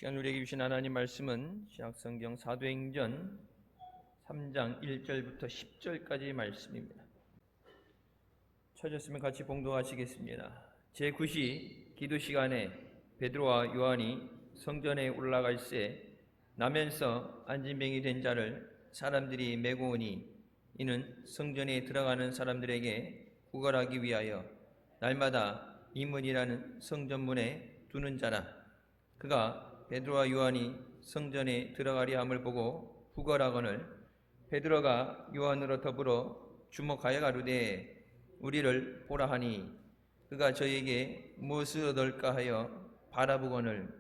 시간 우리에게 주신 하나님 말씀은 신약성경 사도행전 3장 1절부터 10절까지 말씀입니다. 찾았으면 같이 봉독하시겠습니다. 제9시 기도 시간에 베드로와 요한이 성전에 올라갈새 나면서 안진병이 된 자를 사람들이 메고 오니 이는 성전에 들어가는 사람들에게 구걸하기 위하여 날마다 이문이라는 성전문에 두는 자라. 그가 베드로와 요한이 성전에 들어가려 함을 보고 구걸하거늘 베드로가 요한으로 더불어 주목하여 가로되 우리를 보라 하니 그가 저에게 무엇을 얻을까 하여 바라보거늘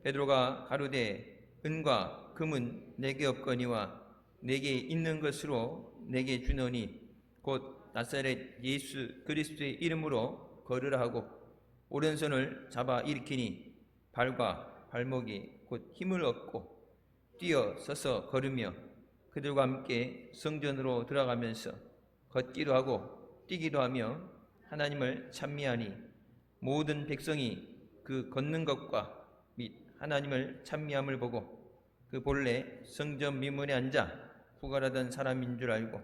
베드로가 가로되 은과 금은 내게 없거니와 내게 있는 것으로 내게 주노니 곧 나사렛 예수 그리스도의 이름으로 걸으라 하고 오른손을 잡아 일으키니 발과 발목이 곧 힘을 얻고 뛰어 서서 걸으며 그들과 함께 성전으로 들어가면서 걷기도 하고 뛰기도 하며 하나님을 찬미하니 모든 백성이 그 걷는 것과 및 하나님을 찬미함을 보고 그 본래 성전 미문에 앉아 구걸하던 사람인 줄 알고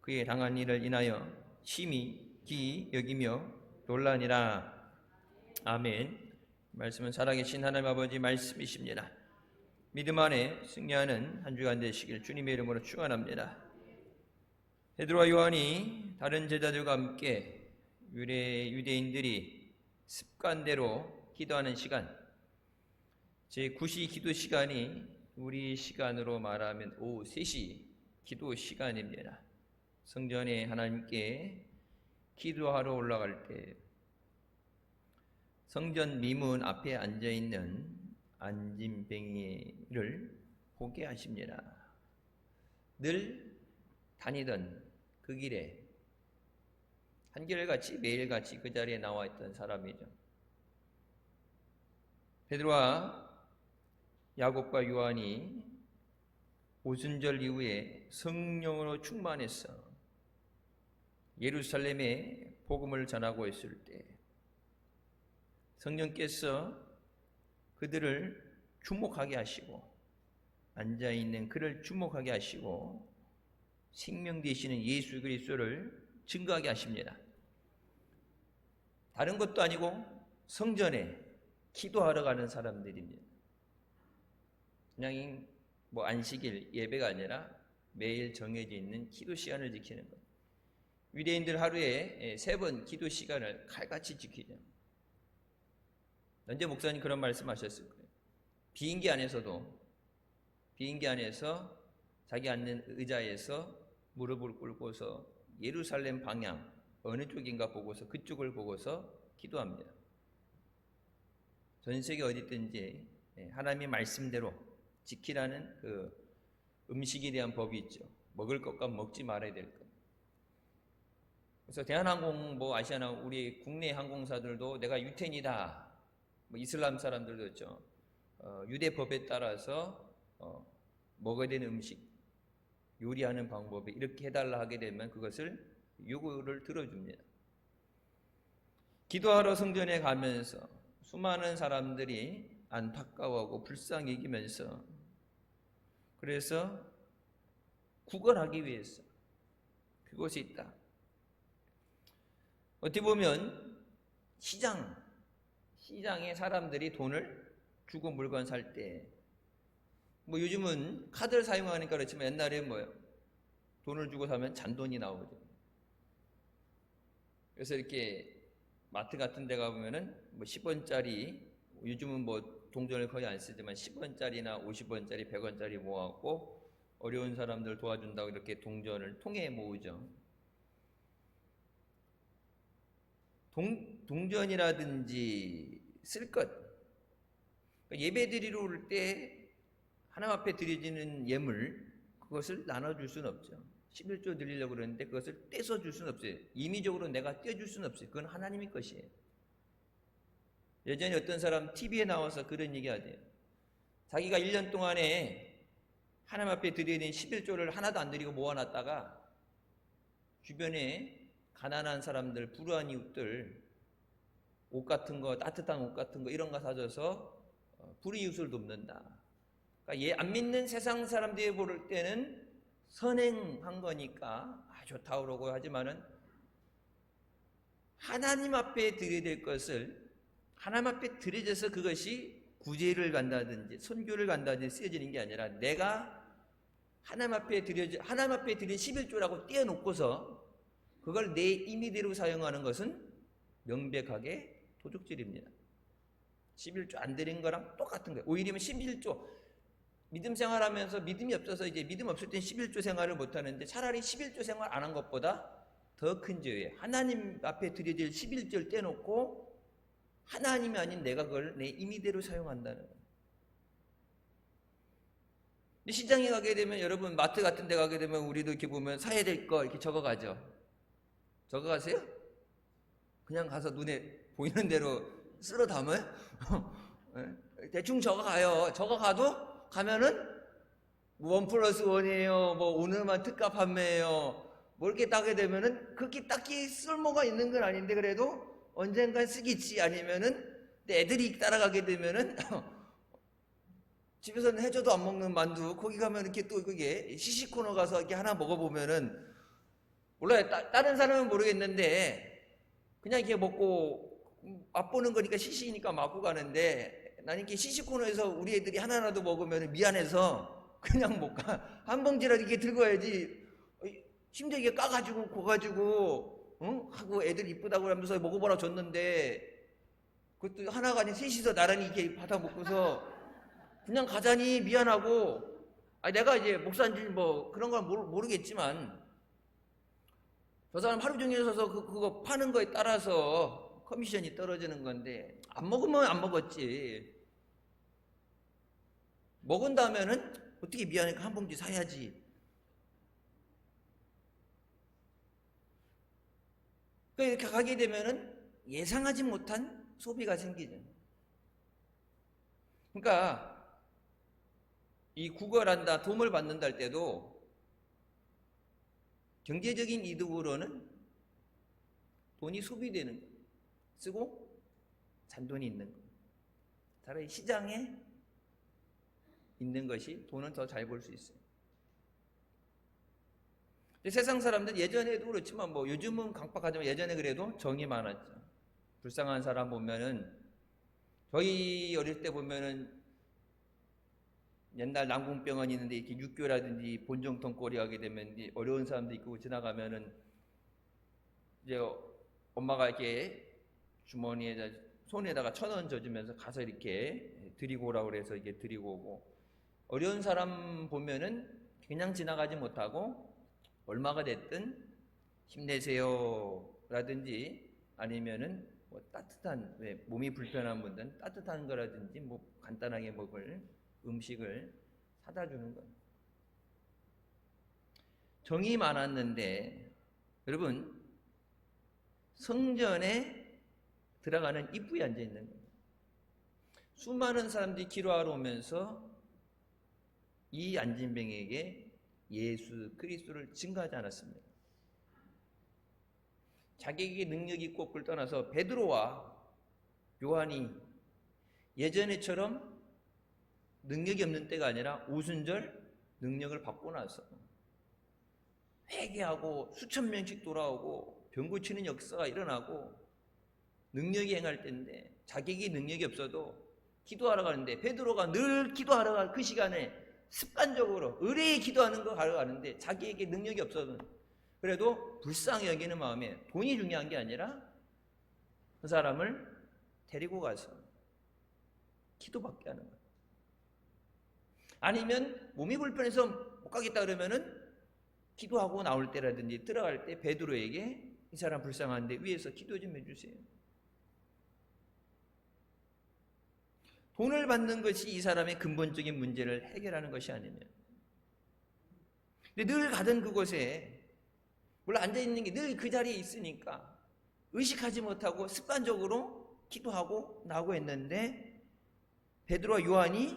그의 당한 일을 인하여 심히 기이 여기며 놀라니라. 아멘. 말씀은 살아계신 하나님 아버지 말씀이십니다. 믿음 안에 승리하는 한 주간 되시길 주님의 이름으로 축원합니다. 베드로와 요한이 다른 제자들과 함께 유대인들이 습관대로 기도하는 시간, 제9시 기도 시간이 우리 시간으로 말하면 오후 3시 기도 시간입니다. 성전에 하나님께 기도하러 올라갈 때 성전 미문 앞에 앉아있는 안진뱅이를 보게 하십니다. 늘 다니던 그 길에 한결같이 매일같이 그 자리에 나와 있던 사람이죠. 베드로와 야곱과 요한이 오순절 이후에 성령으로 충만해서 예루살렘에 복음을 전하고 있을 때 성령께서 그들을 주목하게 하시고 앉아있는 그를 주목하게 하시고 생명 되시는 예수 그리스도를 증거하게 하십니다. 다른 것도 아니고 성전에 기도하러 가는 사람들입니다. 그냥 안식일 예배가 아니라 매일 정해져 있는 기도 시간을 지키는 것. 유대인들 하루에 3번 기도 시간을 칼같이 지키죠. 언제 목사님 그런 말씀하셨을 거예요. 비행기 안에서 자기 앉는 의자에서 무릎을 꿇고서 예루살렘 방향 어느 쪽인가 보고서 그쪽을 보고서 기도합니다. 전 세계 어디 있든지 하나님의 말씀대로 지키라는 그 음식에 대한 법이 있죠. 먹을 것과 먹지 말아야 될 것. 그래서 대한항공, 아시아나 우리 국내 항공사들도 내가 유태인이다. 이슬람 사람들도 있죠. 유대법에 따라서 먹어야 되는 음식, 요리하는 방법에 이렇게 해달라 하게 되면 그것을 요구를 들어줍니다. 기도하러 성전에 가면서 수많은 사람들이 안타까워하고 불쌍히 여기면서 그래서 구걸하기 위해서 그곳에 있다. 어떻게 보면 시장에 사람들이 돈을 주고 물건 살 때 요즘은 카드를 사용하니까 그렇지만 옛날에 돈을 주고 사면 잔돈이 나오죠. 그래서 이렇게 마트 같은 데 가보면은 10원짜리 요즘은 동전을 거의 안 쓰지만 10원짜리나 50원짜리 100원짜리 모아갖고 어려운 사람들 도와준다고 이렇게 동전을 통에 모으죠. 동전이라든지 쓸 것, 예배 드리러 올 때 하나님 앞에 드려지는 예물, 그것을 나눠줄 수는 없죠. 11조 드리려고 그러는데 그것을 떼서 줄 수는 없어요. 임의적으로 내가 떼줄 수는 없어요. 그건 하나님의 것이에요. 예전에 어떤 사람 TV에 나와서 그런 얘기 하대요. 자기가 1년 동안에 하나님 앞에 드려야 되는 11조를 하나도 안 드리고 모아놨다가 주변에 가난한 사람들, 불우한 이웃들 옷 같은 거, 따뜻한 옷 같은 거 이런 거 사줘서 불이웃을 돕는다. 그러니까 얘 안 믿는 세상 사람들이 볼 때는 선행한 거니까 좋다 그러고 하지만은 하나님 앞에 드려야 될 것을 하나님 앞에 드려져서 그것이 구제를 간다든지 선교를 간다든지 쓰여지는 게 아니라 내가 하나님 앞에 드린 11조라고 떼어놓고서 그걸 내 임의대로 사용하는 것은 명백하게 도둑질입니다. 11조 안 드린 거랑 똑같은 거예요. 오히려 11조 믿음 생활하면서 믿음이 없어서 이제 믿음 없을 땐 11조 생활을 못하는데 차라리 11조 생활 안 한 것보다 더 큰 죄예요. 하나님 앞에 드려질 11조를 떼놓고 하나님이 아닌 내가 그걸 내 임의대로 사용한다는 거예요. 시장에 가게 되면 여러분 마트 같은 데 가게 되면 우리도 이렇게 보면 사야 될 거 이렇게 적어가죠. 적어가세요? 그냥 가서 눈에 보이는 대로 쓸어 담아요? 대충 적어가요. 적어가도 가면은 1+1이에요. 뭐 오늘만 특가 판매예요. 뭐 이렇게 따게 되면은 그렇게 딱히 쓸모가 있는 건 아닌데 그래도 언젠간 쓰겠지. 아니면은 애들이 따라가게 되면은 집에서는 해줘도 안 먹는 만두 거기 가면 이렇게 또 그게 시식코너 가서 이렇게 하나 먹어보면은 몰라요. 다른 사람은 모르겠는데 그냥 이렇게 먹고 맛보는 거니까 시식이니까 맞고 가는데 나는 이렇게 시식코너에서 우리 애들이 하나라도 먹으면 미안해서 그냥 못 가. 한 봉지라도 이렇게 들고 와야지. 심지어 이게 까가지고 고가지고 하고 애들 이쁘다고 하면서 먹어보라 줬는데 그것도 하나가 아닌 셋이서 나란히 이렇게 받아 먹고서 그냥 가자니 미안하고 내가 이제 목사인지 뭐 그런 건 모르겠지만 저 사람 하루 종일 서서 그거 파는 거에 따라서 커미션이 떨어지는 건데 안 먹으면 안 먹었지. 먹은다면은 어떻게 미안하니까 한 봉지 사야지. 이렇게 가게 되면은 예상하지 못한 소비가 생기죠. 그러니까 이 구걸한다, 도움을 받는다 할 때도 경제적인 이득으로는 돈이 소비되는 거, 쓰고 잔돈이 있는 거. 차라리 시장에 있는 것이 돈은 더 잘 벌 수 있어요. 세상 사람들 예전에도 그렇지만 뭐 요즘은 강박하지만 예전에 그래도 정이 많았죠. 불쌍한 사람 보면은 저희 어릴 때 보면은 옛날 남궁병원 있는데 이렇게 육교라든지 본정통 꼬리 하게 되면 어려운 사람도 있고 지나가면은 이제 엄마가 이렇게 주머니에다 손에다가 1,000원 져주면서 가서 이렇게 드리고 오라고 그래서 이게 드리고 오고 어려운 사람 보면은 그냥 지나가지 못하고 얼마가 됐든 힘내세요 라든지 아니면은 뭐 따뜻한 몸이 불편한 분들은 따뜻한 거라든지 뭐 간단하게 먹을 음식을 사다 주는 거예요. 정이 많았는데 여러분 성전에 들어가는 입구에 앉아 있는 거예요. 수많은 사람들이 기도하러 오면서 이 안진뱅에게 예수 그리스도를 증거하지 않았습니다. 자기에게 능력이 있고 없고를 떠나서 베드로와 요한이 예전에처럼 능력이 없는 때가 아니라 오순절 능력을 받고 나서 회개하고 수천 명씩 돌아오고 병 고치는 역사가 일어나고 능력이 행할 때인데 자기에게 능력이 없어도 기도하러 가는데 베드로가 늘 기도하러 갈 그 시간에 습관적으로 의뢰에 기도하는 거 가러 가는데 자기에게 능력이 없어도 그래도 불쌍히 여기는 마음에 돈이 중요한 게 아니라 그 사람을 데리고 가서 기도받게 하는 거예요. 아니면 몸이 불편해서 못 가겠다 그러면은 기도하고 나올 때라든지 들어갈 때 베드로에게 이 사람 불쌍한데 위에서 기도 좀 해주세요. 돈을 받는 것이 이 사람의 근본적인 문제를 해결하는 것이 아니면 근데 늘 가던 그곳에 물론 앉아있는 게 늘 그 자리에 있으니까 의식하지 못하고 습관적으로 기도하고 나오고 했는데 베드로와 요한이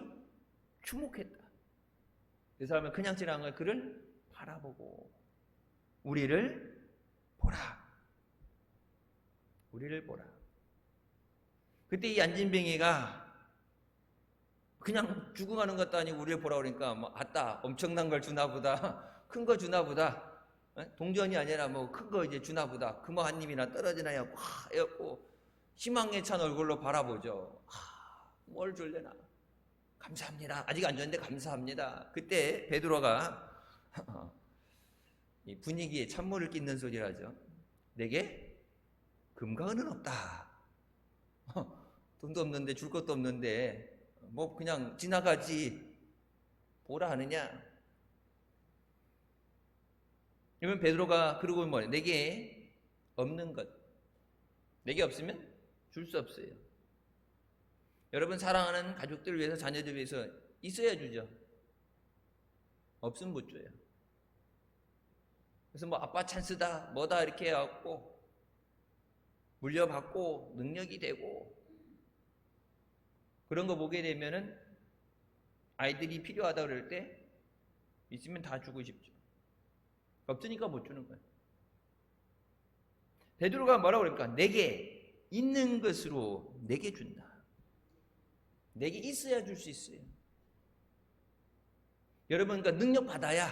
주목했다. 그 사람은 그냥 지나간 거야. 그를 바라보고 우리를 보라. 우리를 보라. 그때 이 안진뱅이가 그냥 죽어가는 것도 아니고 우리를 보라 그러니까 뭐 아따 엄청난 걸 주나 보다. 큰 거 주나 보다. 동전이 아니라 뭐 큰 거 이제 주나 보다. 금어 한 입이나 떨어지나 해갖고 희망에 찬 얼굴로 바라보죠. 뭘 줄래나. 감사합니다. 아직 안 줬는데 감사합니다. 그때 베드로가 이 분위기에 찬물을 끼는 소리를 하죠. 내게 금과 은은 없다. 돈도 없는데 줄 것도 없는데 뭐 그냥 지나가지 보라 하느냐. 그러면 베드로가 그러고 뭐래? 내게 없는 것. 내게 없으면 줄 수 없어요. 여러분 사랑하는 가족들을 위해서 자녀들을 위해서 있어야 주죠. 없으면 못 줘요. 그래서 뭐 아빠 찬스다 뭐다 이렇게 해갖고 물려받고 능력이 되고 그런 거 보게 되면은 아이들이 필요하다 그럴 때 있으면 다 주고 싶죠. 없으니까 못 주는 거예요. 베드로가 뭐라고 그러니까 내게 있는 것으로 내게 준다. 내게 있어야 줄 수 있어요. 여러분 그러니까 능력 받아야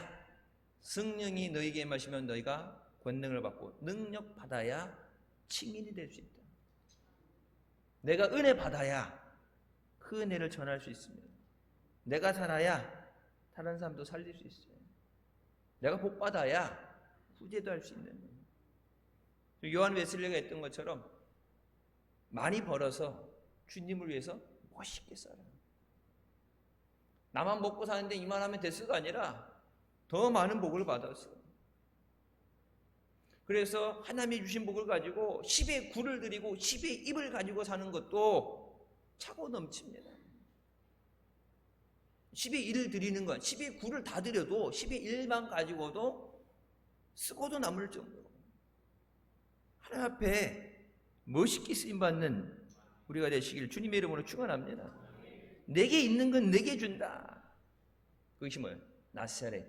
성령이 너에게 임하시면 너희가 권능을 받고 능력 받아야 증인이 될 수 있다. 내가 은혜 받아야 그 은혜를 전할 수 있습니다. 내가 살아야 다른 사람도 살릴 수 있어요. 내가 복 받아야 후제도 할 수 있는 거예요. 요한 웨슬리가 했던 것처럼 많이 벌어서 주님을 위해서 멋있게 살아요. 나만 먹고 사는데 이만하면 됐어가 아니라 더 많은 복을 받았어. 그래서 하나님이 주신 복을 가지고 10의 9를 드리고 10의 1을 가지고 사는 것도 차고 넘칩니다. 10의 1을 드리는 건 10의 9를 다 드려도 10의 1만 가지고도 쓰고도 남을 정도로 하나님 앞에 멋있게 쓰임받는 우리가 되시길 주님의 이름으로 축원합니다. 내게 있는 건 내게 준다. 그것이 뭐예요? 나사렛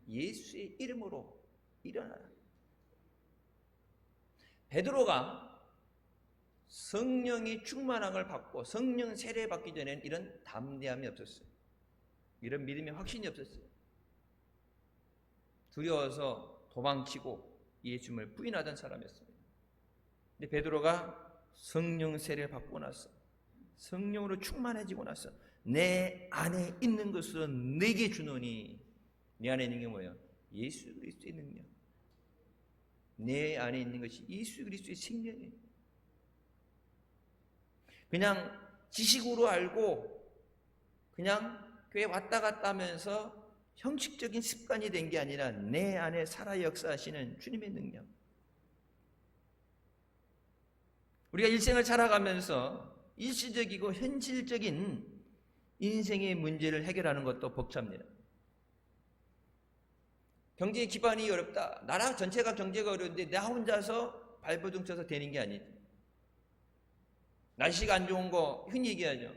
예수의 이름으로 일어나라. 베드로가 성령의 충만함을 받고 성령 세례 받기 전에는 이런 담대함이 없었어요. 이런 믿음의 확신이 없었어요. 두려워서 도망치고 예수님을 부인하던 사람이었습니다. 근데 베드로가 성령 세례를 받고 나서 성령으로 충만해지고 나서 내 안에 있는 것은 내게 주노니. 내 안에 있는 게 뭐예요? 예수 그리스도의 능력. 내 안에 있는 것이 예수 그리스도의 생명이에요. 그냥 지식으로 알고 그냥 교회 왔다 갔다 하면서 형식적인 습관이 된 게 아니라 내 안에 살아 역사하시는 주님의 능력. 우리가 일생을 살아가면서 일시적이고 현실적인 인생의 문제를 해결하는 것도 벅찹니다. 경제 기반이 어렵다. 나라 전체가 경제가 어려운데 나 혼자서 발버둥 쳐서 되는 게 아니죠. 날씨가 안 좋은 거 흔히 얘기하죠.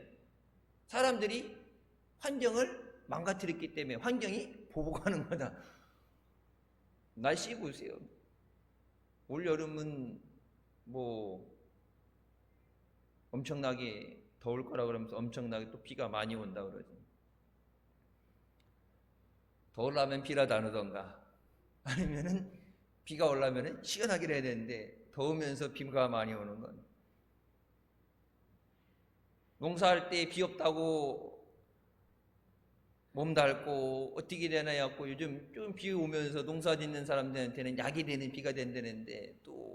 사람들이 환경을 망가뜨렸기 때문에 환경이 보복하는 거다. 날씨 보세요. 올 여름은 뭐 엄청나게 더울 거라 그러면서 엄청나게 또 비가 많이 온다 그러죠. 더우려면 비라도 안 오던가 아니면은 비가 오려면 시원하게 해야 되는데 더우면서 비가 많이 오는 건 농사할 때 비 없다고 몸 닳고 어떻게 되나 해갖고 요즘 좀 비 오면서 농사 짓는 사람들한테는 약이 되는 비가 된다는데 또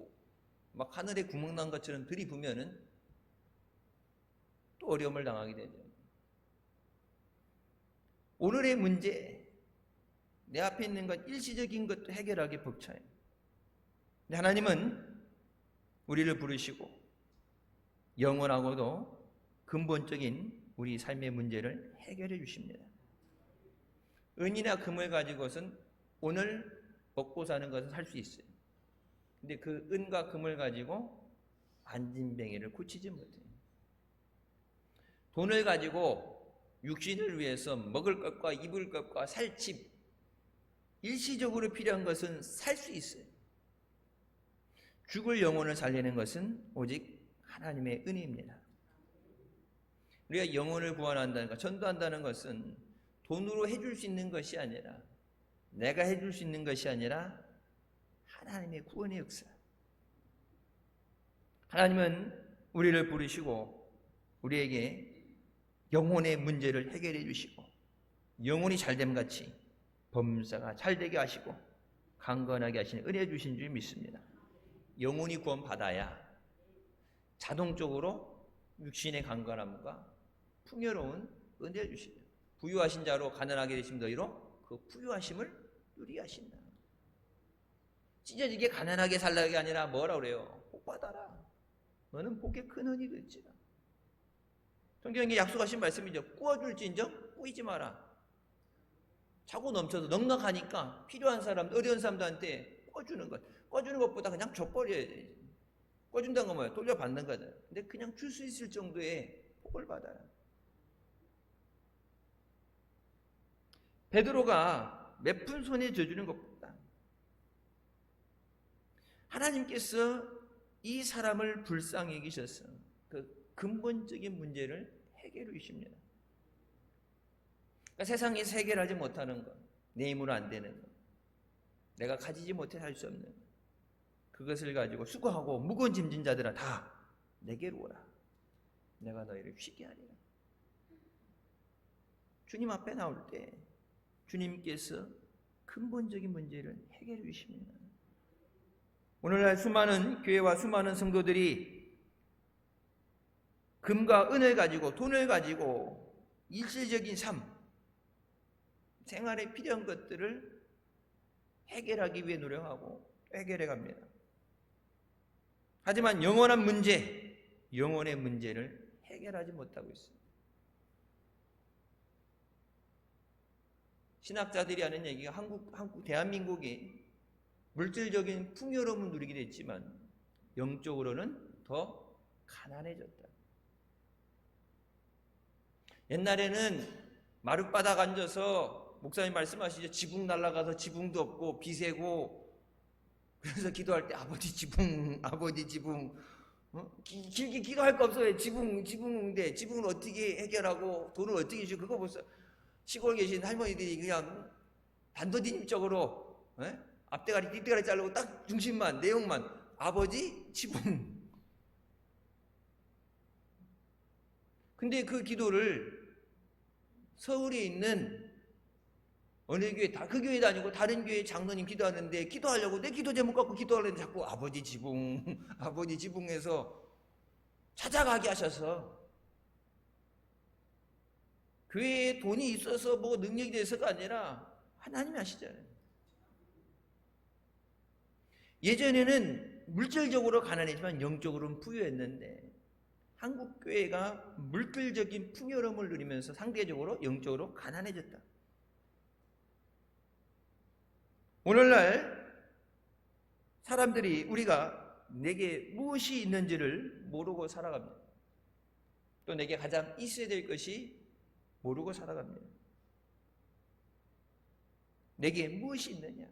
막 하늘에 구멍 난 것처럼 들이부면은 또 어려움을 당하게 되죠. 오늘의 문제, 내 앞에 있는 것 일시적인 것도 해결하기 벅차요. 하나님은 우리를 부르시고 영원하고도 근본적인 우리 삶의 문제를 해결해 주십니다. 은이나 금을 가지고선 오늘 먹고 사는 것을 살 수 있어요. 근데 그 은과 금을 가지고 안진뱅이를 고치지 못해요. 돈을 가지고 육신을 위해서 먹을 것과 입을 것과 살집 일시적으로 필요한 것은 살 수 있어요. 죽을 영혼을 살리는 것은 오직 하나님의 은혜입니다. 우리가 영혼을 구원한다는 것, 전도한다는 것은 돈으로 해줄 수 있는 것이 아니라, 내가 해줄 수 있는 것이 아니라 하나님의 구원의 역사. 하나님은 우리를 부르시고 우리에게 영혼의 문제를 해결해 주시고 영혼이 잘됨 같이 범사가 잘되게 하시고 강건하게 하시는 은혜 주신 줄 믿습니다. 영혼이 구원받아야 자동적으로 육신의 강건함과 풍요로운 은혜를 주시죠. 부유하신 자로 가난하게 되신 너희로 그 부유하심을 누리게 하신다. 찢어지게 가난하게 살라는 아니라 뭐라 그래요? 복 받아라. 너는 복의 큰 은이 될지라. 성경에 약속하신 말씀이죠. 꾸어줄진정 꾸이지 마라. 차고 넘쳐서 넉넉하니까 필요한 사람, 어려운 사람들한테 꿔주는 것. 꿔주는 것보다 그냥 줘버려야 돼. 꿔준다는 건 뭐예요? 돌려받는 거다. 근데 그냥 줄 수 있을 정도의 복을 받아요. 베드로가 몇 푼 손에 져주는 것보다 하나님께서 이 사람을 불쌍히 여기셔서 그 근본적인 문제를 해결해 주십니다. 그러니까 세상에서 해결하지 못하는 것, 내 힘으로 안 되는 것, 내가 가지지 못해 할 수 없는 것, 그것을 가지고 수고하고 무거운 짐진 자들아 다 내게로 오라. 내가 너희를 쉬게 하리라. 주님 앞에 나올 때 주님께서 근본적인 문제를 해결해 주십니다. 오늘날 수많은 교회와 수많은 성도들이 금과 은을 가지고 돈을 가지고 일시적인 삶, 생활에 필요한 것들을 해결하기 위해 노력하고 해결해 갑니다. 하지만 영원한 문제, 영혼의 문제를 해결하지 못하고 있습니다. 신학자들이 하는 얘기가 대한민국이 물질적인 풍요로움을 누리게 됐지만 영적으로는 더 가난해졌다. 옛날에는 마룻바닥 앉아서 목사님 말씀하시죠. 지붕 날아가서 지붕도 없고 비세고 그래서 기도할 때 아버지 지붕, 아버지 지붕. 길게 기도할 거 없어요. 지붕인데 지붕을 어떻게 해결하고 돈을 어떻게 주고 그거 벌써 시골에 계신 할머니들이 그냥 단도직입적으로 앞대가리 뒷대가리 자르고 딱 중심만 내용만 아버지 지붕. 근데 그 기도를 서울에 있는 어느 교회 그 교회 다니고 다른 교회 장로님 기도하는데 기도하려고 내 기도 제목 갖고 기도하려는데 자꾸 아버지 지붕 아버지 지붕에서 찾아가게 하셔서 교회에 돈이 있어서 뭐 능력이 돼서가 아니라 하나님이 하시잖아요. 예전에는 물질적으로 가난했지만 영적으로는 부유했는데 한국 교회가 물질적인 풍요로움을 누리면서 상대적으로 영적으로 가난해졌다. 오늘날 사람들이 우리가 내게 무엇이 있는지를 모르고 살아갑니다. 또 내게 가장 있어야 될 것이 모르고 살아갑니다. 내게 무엇이 있느냐?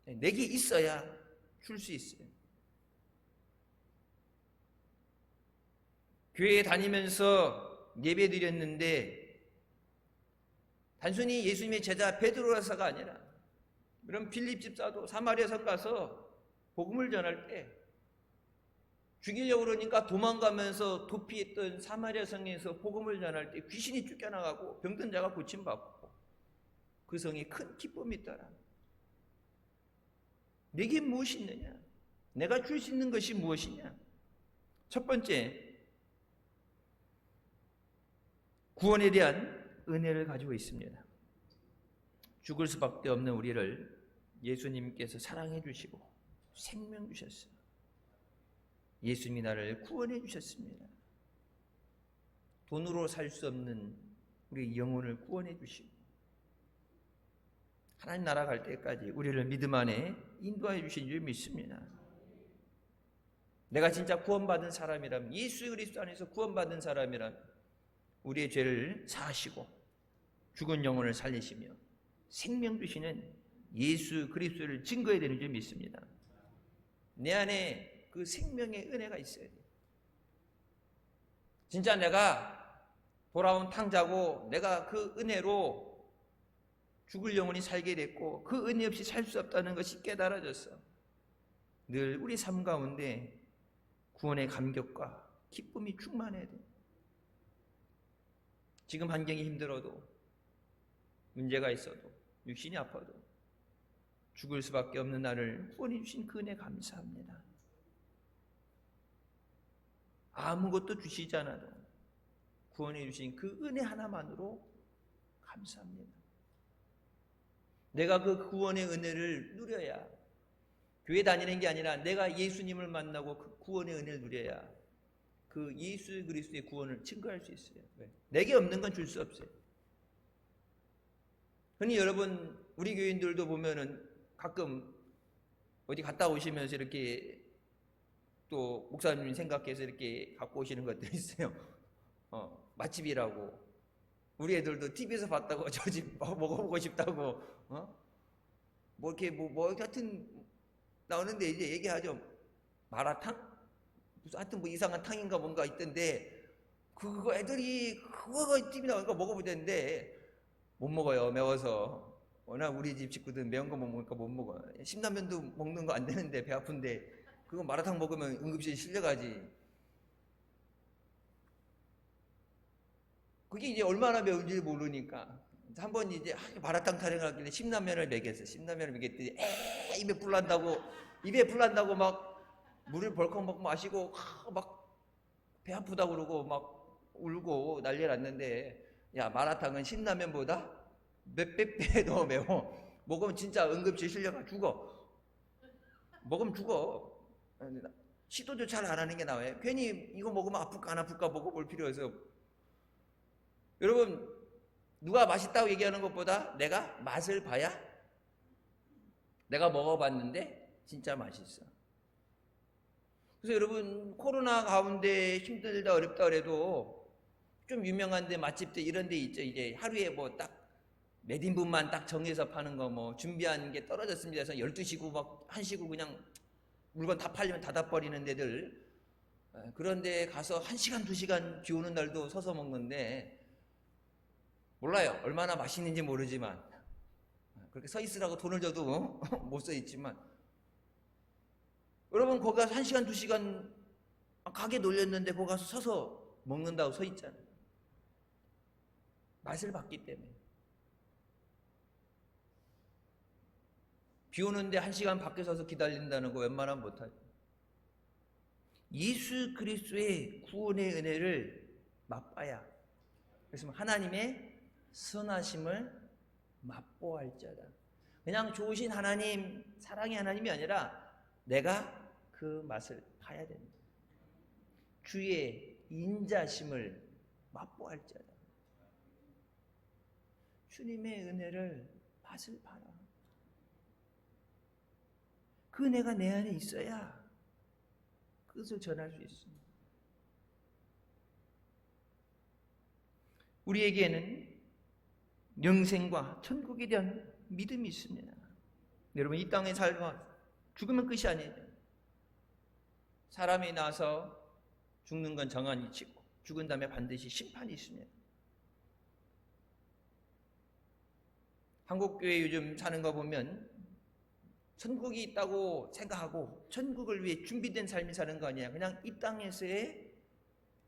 내게 있어야 줄 수 있어요. 교회에 다니면서 예배 드렸는데 단순히 예수님의 제자 베드로라서가 아니라 그럼 빌립 집사도 사마리아 성 가서 복음을 전할 때 죽이려고 그러니까 도망가면서 도피했던 사마리아 성에서 복음을 전할 때 귀신이 쫓겨나가고 병든 자가 고침받고 그 성에 큰 기쁨이 있더라. 내게 무엇이 있느냐? 내가 줄 수 있는 것이 무엇이냐? 첫 번째, 구원에 대한 은혜를 가지고 있습니다. 죽을 수밖에 없는 우리를 예수님께서 사랑해 주시고 생명 주셨어요. 예수님이 나를 구원해 주셨습니다. 돈으로 살 수 없는 우리 영혼을 구원해 주시고 하나님 나라 갈 때까지 우리를 믿음 안에 인도해 주신 줄 믿습니다. 내가 진짜 구원받은 사람이라면, 예수 그리스도 안에서 구원받은 사람이라면 우리의 죄를 사하시고 죽은 영혼을 살리시며 생명 주시는 예수 그리스도를 증거해야 되는 줄 믿습니다. 내 안에 그 생명의 은혜가 있어야 돼요. 진짜 내가 돌아온 탕자고 내가 그 은혜로 죽을 영혼이 살게 됐고 그 은혜 없이 살 수 없다는 것이 깨달아졌어. 늘 우리 삶 가운데 구원의 감격과 기쁨이 충만해야 돼. 지금 환경이 힘들어도 문제가 있어도 육신이 아파도 죽을 수밖에 없는 나를 구원해 주신 그 은혜 감사합니다. 아무것도 주시지 않아도 구원해 주신 그 은혜 하나만으로 감사합니다. 내가 그 구원의 은혜를 누려야, 교회 다니는 게 아니라 내가 예수님을 만나고 그 구원의 은혜를 누려야 그 예수 그리스도의 구원을 증거할 수 있어요. 내게 없는 건 줄 수 없어요. 흔히 여러분 우리 교인들도 보면은 가끔 어디 갔다 오시면서 이렇게 또 목사님이 생각해서 이렇게 갖고 오시는 것들이 있어요. 맛집이라고. 우리 애들도 TV에서 봤다고 저 집 먹어보고 싶다고. 뭐 이렇게 뭐 하여튼 나오는데 이제 얘기하죠. 마라탕? 무슨 하여튼 뭐 이상한 탕인가 뭔가 있던데 그거 애들이 그거 TV 나오니까 먹어보던데 못 먹어요. 매워서. 워낙 우리 집 식구들은 매운 거 못 먹으니까 못 먹어. 신라면도 먹는 거 안 되는데 배 아픈데 그거 마라탕 먹으면 응급실 실려가지. 그게 이제 얼마나 매운지 모르니까 한번 이제 마라탕 타령하길래 신라면을 먹였어. 신라면을 먹였더니 입에 불 난다고 막 물을 벌컥 막 마시고 막 배 아프다고 그러고 막 울고 난리 났는데, 야, 마라탕은 신라면보다 몇백 배 더 매워. 먹으면 진짜 응급실 실려가 죽어. 먹으면 죽어. 시도도 잘 안 하는 게 나와요. 괜히 이거 먹으면 아플까 안 아플까 먹어볼 필요 없어. 여러분, 누가 맛있다고 얘기하는 것보다 내가 맛을 봐야, 내가 먹어봤는데 진짜 맛있어. 그래서 여러분, 코로나 가운데 힘들다 어렵다 그래도 좀 유명한데 맛집들 이런 데 있죠. 이제 하루에 뭐 딱 몇 인분만 딱 정해서 파는 거 뭐 준비한 게 떨어졌습니다 해서 12시고 막 1시고 그냥 물건 다 팔리면 닫아버리는 데들, 그런데 가서 1시간 2시간 비 오는 날도 서서 먹는데 몰라요. 얼마나 맛있는지 모르지만 그렇게 서 있으라고 돈을 줘도 못 서 있지만, 여러분 거기 가서 1시간 2시간 가게 놀렸는데 거기 가서 서서 먹는다고 서 있잖아요. 맛을 봤기 때문에. 비 오는데 1시간 밖에 서서 기다린다는 거 웬만하면 못하죠. 예수 그리스도의 구원의 은혜를 맛봐야, 그래서 하나님의 선하심을 맛보할지어다. 그냥 좋으신 하나님, 사랑의 하나님이 아니라 내가 그 맛을 봐야 됩니다. 주의 인자심을 맛보할지어다. 주님의 은혜를 맛을 봐라. 그 은혜가 내 안에 있어야 그것을 전할 수 있습니다. 우리에게는 영생과 천국에 대한 믿음이 있습니다. 여러분, 이 땅에 살고 죽으면 끝이 아니에요. 사람이 나서 죽는 건 정한 이치고 죽은 다음에 반드시 심판이 있습니다. 한국교회 요즘 사는 거 보면 천국이 있다고 생각하고 천국을 위해 준비된 삶이 사는 거 아니야. 그냥 이 땅에서의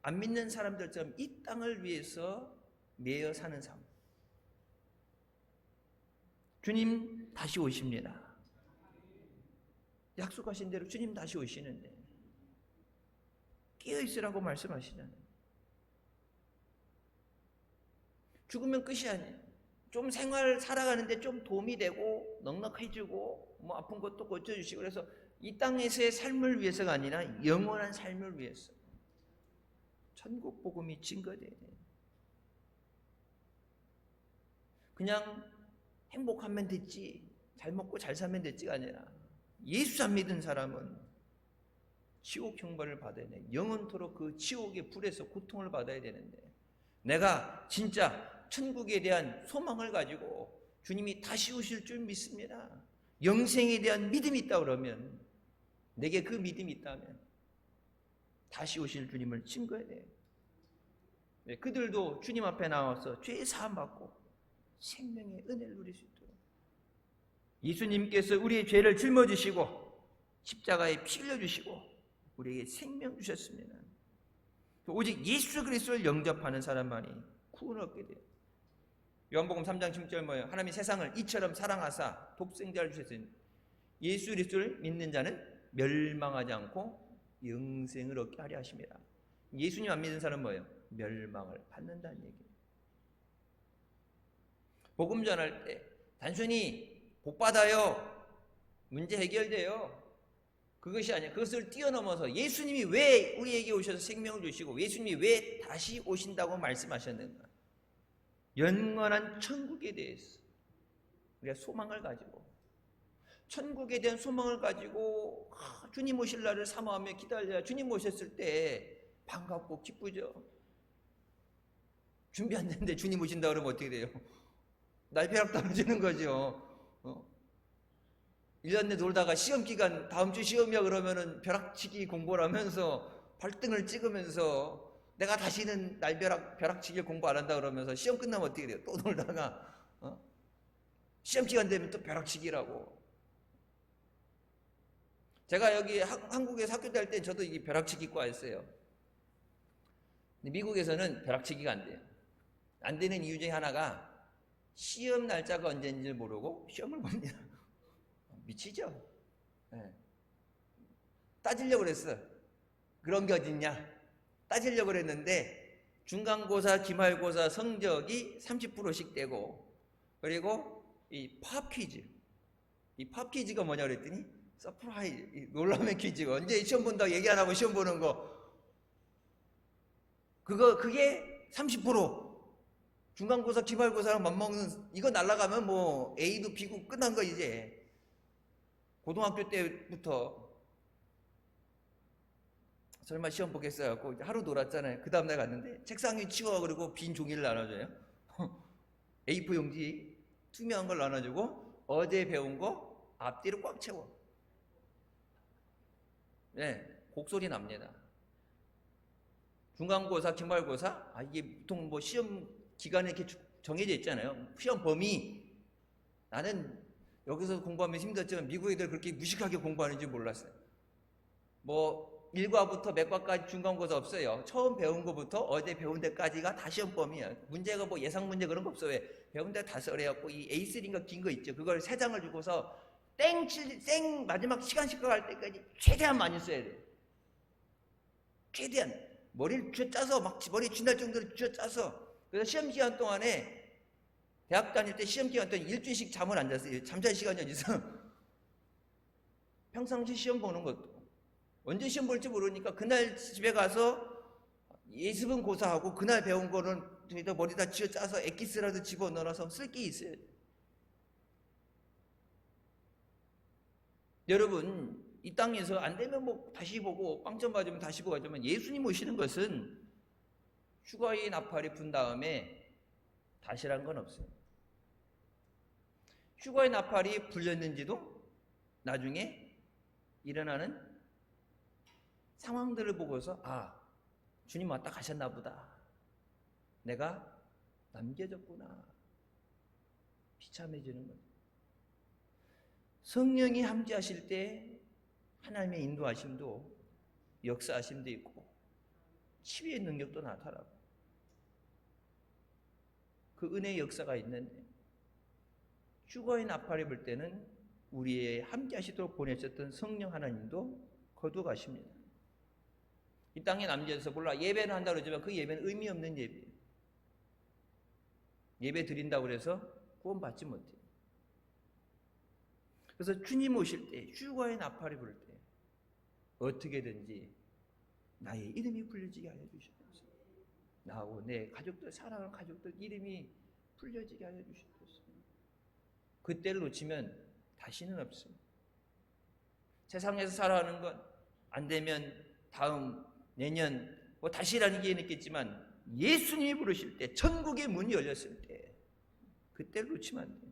안 믿는 사람들처럼 이 땅을 위해서 매여 사는 삶. 주님 다시 오십니다. 약속하신 대로 주님 다시 오시는데 깨어있으라고 말씀하시잖아요. 죽으면 끝이 아니에요. 좀 생활 살아가는데 좀 도움이 되고 넉넉해지고 뭐 아픈 것도 고쳐주시고, 그래서 이 땅에서의 삶을 위해서가 아니라 영원한 삶을 위해서 천국 복음이 증거돼야 돼요. 그냥 행복하면 됐지, 잘 먹고 잘 살면 됐지가 아니라 예수 안 믿은 사람은 지옥 형벌을 받아야 돼. 영원토록 그 지옥의 불에서 고통을 받아야 되는데, 내가 진짜 천국에 대한 소망을 가지고 주님이 다시 오실 줄 믿습니다. 영생에 대한 믿음이 있다 그러면, 내게 그 믿음이 있다면 다시 오실 주님을 증거해야 돼요. 그들도 주님 앞에 나와서 죄 사함 받고 생명의 은혜를 누릴 수 있도록 예수님께서 우리의 죄를 짊어지시고 십자가에 피 흘려주시고 우리에게 생명 주셨습니다. 오직 예수 그리스도를 영접하는 사람만이 구원을 얻게 돼요. 요한복음 3장 10절 뭐예요? 하나님이 세상을 이처럼 사랑하사 독생자를 주셨으니 예수 그리스도를 믿는 자는 멸망하지 않고 영생을 얻게 하려 하십니다. 예수님 안 믿는 사람은 뭐예요? 멸망을 받는다는 얘기예요. 복음 전할 때 단순히 복 받아요, 문제 해결돼요, 그것이 아니에요. 그것을 뛰어넘어서 예수님이 왜 우리에게 오셔서 생명을 주시고 예수님이 왜 다시 오신다고 말씀하셨는가, 영원한 천국에 대해서 우리가 소망을 가지고, 천국에 대한 소망을 가지고 주님 오실 날을 사모하며 기다려야 주님 오셨을 때 반갑고 기쁘죠. 준비 안 됐는데 주님 오신다 그러면 어떻게 돼요? 날벼락 떨어지는 거죠. 1년 내 놀다가 시험기간 다음 주 시험이야 그러면은 벼락치기 공부를 하면서 발등을 찍으면서 내가 다시는 벼락치기 공부 안 한다 그러면서 시험 끝나면 어떻게 돼요? 또 놀다가 시험기간 되면 또 벼락치기라고. 제가 여기 한국에서 학교 다닐 때 저도 이게 벼락치기과 했어요. 근데 미국에서는 벼락치기가 안 돼요. 안 되는 이유 중에 하나가 시험 날짜가 언제인지 모르고 시험을 봅니다. 미치죠? 네. 따지려고 그랬어. 그런 게 어딨냐? 따지려고 그랬는데 중간고사, 기말고사 성적이 30%씩 되고, 그리고 이 팝 퀴즈. 이 팝 퀴즈가 뭐냐 그랬더니 서프라이즈, 놀라운 퀴즈가 언제 시험 본다고 얘기 안 하고 시험 보는 거. 그게 30%. 중간고사, 기말고사랑 맞먹는, 이거 날라가면 뭐 A도 B고 끝난 거 이제. 고등학교 때부터 설마 시험 보겠어 갖고 하루 놀았잖아요. 그 다음날 갔는데 책상 위 치워, 그리고 빈 종이를 나눠줘요. A4 용지 투명한 걸 나눠주고 어제 배운 거 앞뒤로 꽉 채워. 네, 곡소리 납니다. 중간고사, 기말고사, 이게 보통 뭐 시험 기간에 이렇게 정해져 있잖아요. 시험 범위. 나는 여기서 공부하면 힘들었지만 미국 애들 그렇게 무식하게 공부하는지 몰랐어요. 뭐 1과부터 몇 과까지 중간고사 없어요. 처음 배운 거부터 어제 배운 데까지가 다 시험 범위야. 문제가 뭐 예상 문제 그런 거 없어요. 왜? 배운 데 다 써래갖고 이 A3인가 긴 거 있죠. 그걸 3장을 주고서 땡 마지막 시간씩 갈 때까지 최대한 많이 써야 돼요. 최대한 머리를 쥐어짜서 막 머리 쥐날 정도로 쥐어짜서. 그래서 시험 기간 동안에 대학 다닐 때 시험 기간 동안 일주일씩 잠을 안 잤어요. 잠잘 시간이 어디서. 평상시 시험 보는 것도 언제 시험 볼지 모르니까 그날 집에 가서 예습은 고사하고 그날 배운 거는 머리다 쥐어짜서 엑기스라도 집어넣어서 쓸 게 있어요. 여러분, 이 땅에서 안 되면 뭐 다시 보고 빵점 맞으면 다시 보고 하지만 예수님 오시는 것은 휴가의 나팔이 분 다음에 다시란 건 없어요. 휴가의 나팔이 불렸는지도 나중에 일어나는 상황들을 보고서 주님 왔다 가셨나 보다. 내가 남겨졌구나. 비참해지는 거죠. 성령이 함께하실 때 하나님의 인도하심도 역사하심도 있고 치유의 능력도 나타나고 그 은혜의 역사가 있는데 휴거의 나팔이 불 때는 우리의 함께하시도록 보내셨던 성령 하나님도 거두가십니다. 이 땅에 남겨져서 몰라 예배는 한다고 그러지만 그 예배는 의미 없는 예배예요. 예배 드린다고 해서 구원받지 못해요. 그래서 주님 오실 때 휴거의 나팔이 불 때 어떻게든지 나의 이름이 불려지게 하여 주시옵소서. 나하고 내 가족들, 사랑하는 가족들 이름이 불려지게 하여 주시옵소서. 그때를 놓치면 다시는 없습니다. 세상에서 살아가는 건 안 되면 다음 내년 뭐 다시라는 기회는 있겠지만 예수님이 부르실 때, 천국의 문이 열렸을 때 그때를 놓치면 안 돼요.